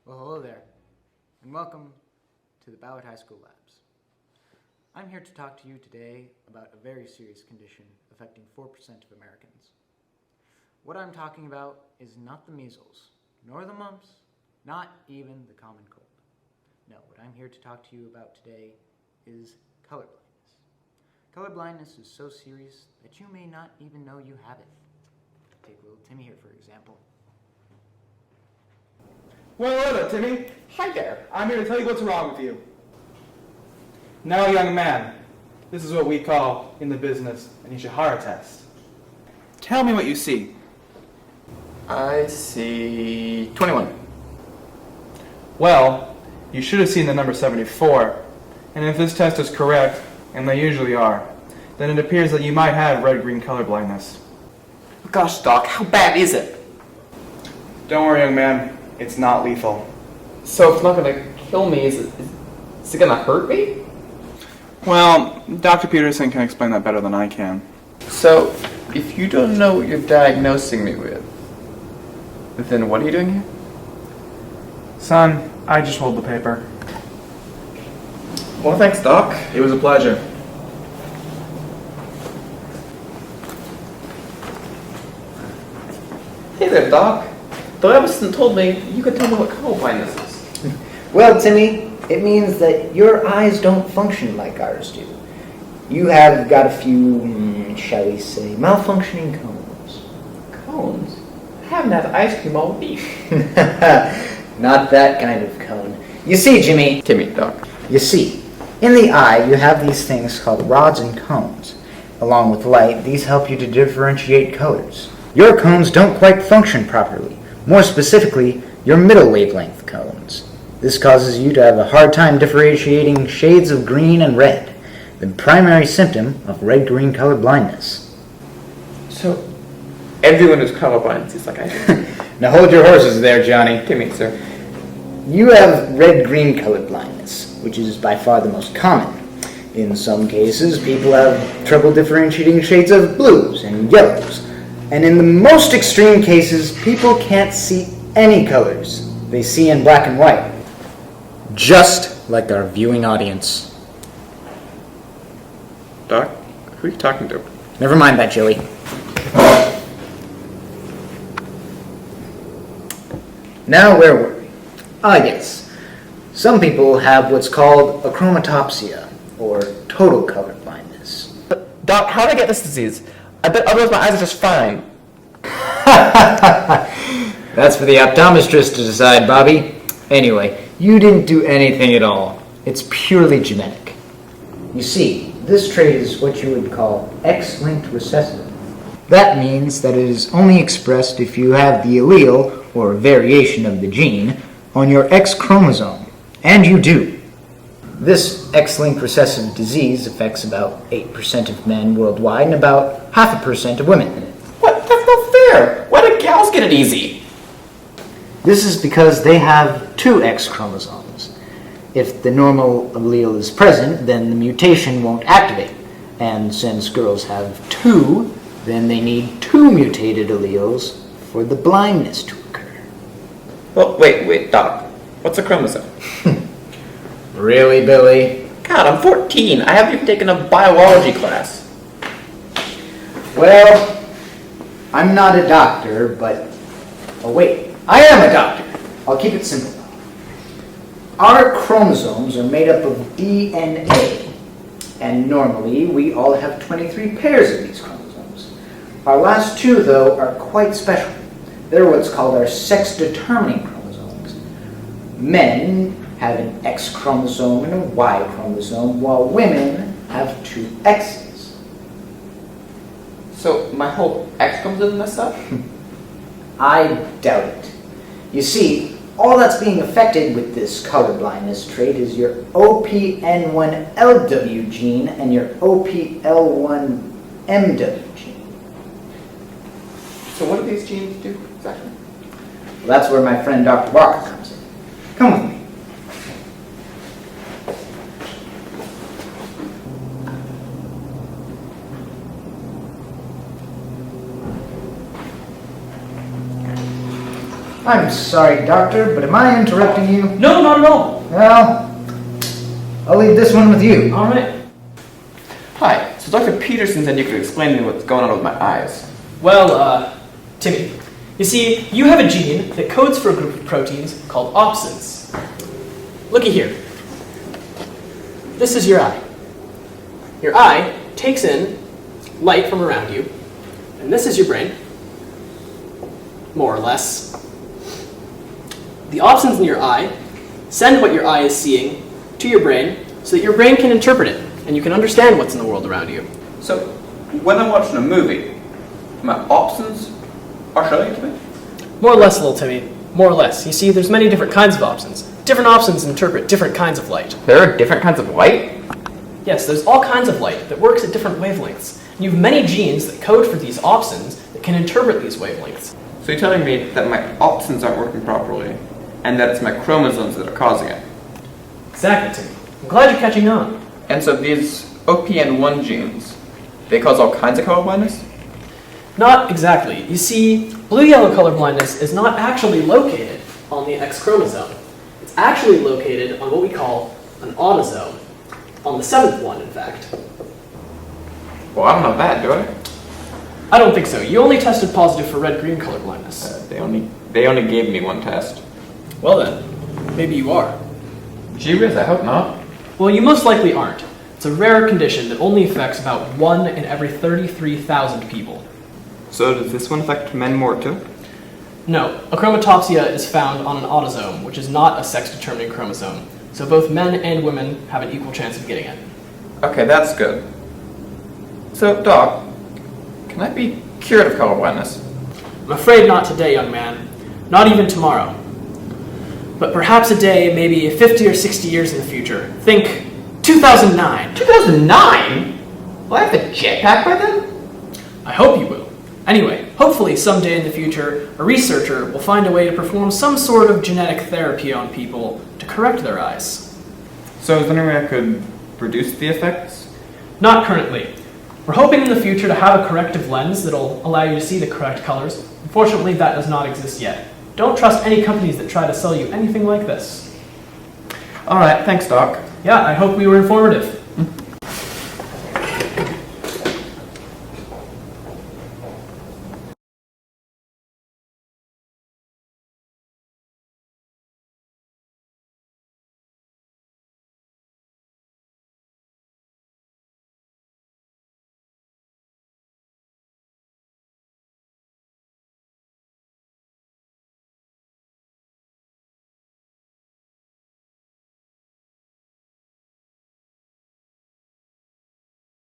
Well, hello there, and welcome to the Ballard High School Labs. I'm here to talk to you today about a very serious condition affecting 4% of Americans. What I'm talking about is not the measles, nor the mumps, not even the common cold. No, what I'm here to talk to you about today is colorblindness. Colorblindness is so serious that you may not even know you have it. Take little Timmy here, for example. Well, hello, Timmy. Hi there. I'm here to tell you what's wrong with you. Now, young man, this is what we call in the business an Ishihara test. Tell me what you see. I see 21. Well, you should have seen the number 74. And if this test is correct, and they usually are, then it appears that you might have red-green color blindness. Gosh, Doc, how bad is it? Don't worry, young man. It's not lethal. So it's not gonna kill me, is it gonna hurt me? Well, Dr. Peterson can explain that better than I can. So, if you don't know what you're diagnosing me with, then what are you doing here? Son, I just hold the paper. Well, thanks, Doc. It was a pleasure. Hey there, Doc. The lab assistant told me you could tell me what colorblindness is. Well, Timmy, it means that your eyes don't function like ours do. You have got a few, shall we say, malfunctioning cones. Cones? I haven't had ice cream all week. Not that kind of cone. You see, Jimmy. Timmy, Doc. You see, in the eye, you have these things called rods and cones. Along with light, these help you to differentiate colors. Your cones don't quite function properly. More specifically, your middle wavelength cones. This causes you to have a hard time differentiating shades of green and red, the primary symptom of red-green color blindness. So, everyone who's colorblind is like I do. Now hold your horses there, Johnny. Timmy, sir. You have red-green color blindness, which is by far the most common. In some cases, people have trouble differentiating shades of blues and yellows. And in the most extreme cases, people can't see any colors. They see in black and white. Just like our viewing audience. Doc, who are you talking to? Never mind that, Joey. Now, where were we? Yes. Some people have what's called achromatopsia, or total color blindness. Doc, how did I get this disease? I bet otherwise my eyes are just fine. That's for the optometrist to decide, Bobby. Anyway, you didn't do anything at all. It's purely genetic. You see, this trait is what you would call X-linked recessive. That means that it is only expressed if you have the allele, or variation of the gene, on your X chromosome. And you do. This X-linked recessive disease affects about 8% of men worldwide and about 0.5% of women. What? That's not fair! Why do gals get it easy? This is because they have two X chromosomes. If the normal allele is present, then the mutation won't activate. And since girls have two, then they need two mutated alleles for the blindness to occur. Well, wait, Doc. What's a chromosome? Really, Billy? God, I'm 14. I haven't even taken a biology class. Well, I'm not a doctor, but... Oh, wait. I am a doctor. I'll keep it simple. Our chromosomes are made up of DNA. And normally, we all have 23 pairs of these chromosomes. Our last two, though, are quite special. They're what's called our sex-determining chromosomes. Men have an X chromosome and a Y chromosome, while women have two X's. So, my whole X chromosome messed up? I doubt it. You see, all that's being affected with this colorblindness trait is your OPN1LW gene and your OPL1MW gene. So what do these genes do exactly? Well, that's where my friend Dr. Walker comes in. Come with me. I'm sorry, Doctor, but am I interrupting you? No, not at all. Well, I'll leave this one with you. All right. Hi, so Dr. Peterson said you could explain to me what's going on with my eyes. Well, Timmy, you see, you have a gene that codes for a group of proteins called opsins. Looky here. This is your eye. Your eye takes in light from around you, and this is your brain, more or less. The opsins in your eye send what your eye is seeing to your brain so that your brain can interpret it, and you can understand what's in the world around you. So, when I'm watching a movie, my options are showing it to me? More or less, little Timmy. More or less. You see, there's many different kinds of opsins. Different opsins interpret different kinds of light. There are different kinds of light? Yes, there's all kinds of light that works at different wavelengths. And you have many genes that code for these opsins that can interpret these wavelengths. So you're telling me that my opsins aren't working properly, and that it's my chromosomes that are causing it? Exactly, Timmy. I'm glad you're catching on. And so these OPN1 genes, they cause all kinds of color blindness? Not exactly. You see, blue-yellow color blindness is not actually located on the X chromosome. It's actually located on what we call an autosome. On the 7th one, in fact. Well, I don't know that, do I? I don't think so. You only tested positive for red-green color blindness. They only gave me one test. Well then, maybe you are. Gee whiz, I hope not. Well, you most likely aren't. It's a rare condition that only affects about 1 in every 33,000 people. So does this one affect men more too? No, achromatopsia is found on an autosome, which is not a sex-determining chromosome. So both men and women have an equal chance of getting it. Okay, that's good. So, Doc, can I be cured of color blindness? I'm afraid not today, young man. Not even tomorrow. But perhaps a day, maybe 50 or 60 years in the future. Think 2009. 2009? Will I have a jetpack by then? I hope you will. Anyway, hopefully someday in the future, a researcher will find a way to perform some sort of genetic therapy on people to correct their eyes. So is there any way I could reduce the effects? Not currently. We're hoping in the future to have a corrective lens that'll allow you to see the correct colors. Unfortunately, that does not exist yet. Don't trust any companies that try to sell you anything like this. Alright, thanks, Doc. Yeah, I hope we were informative.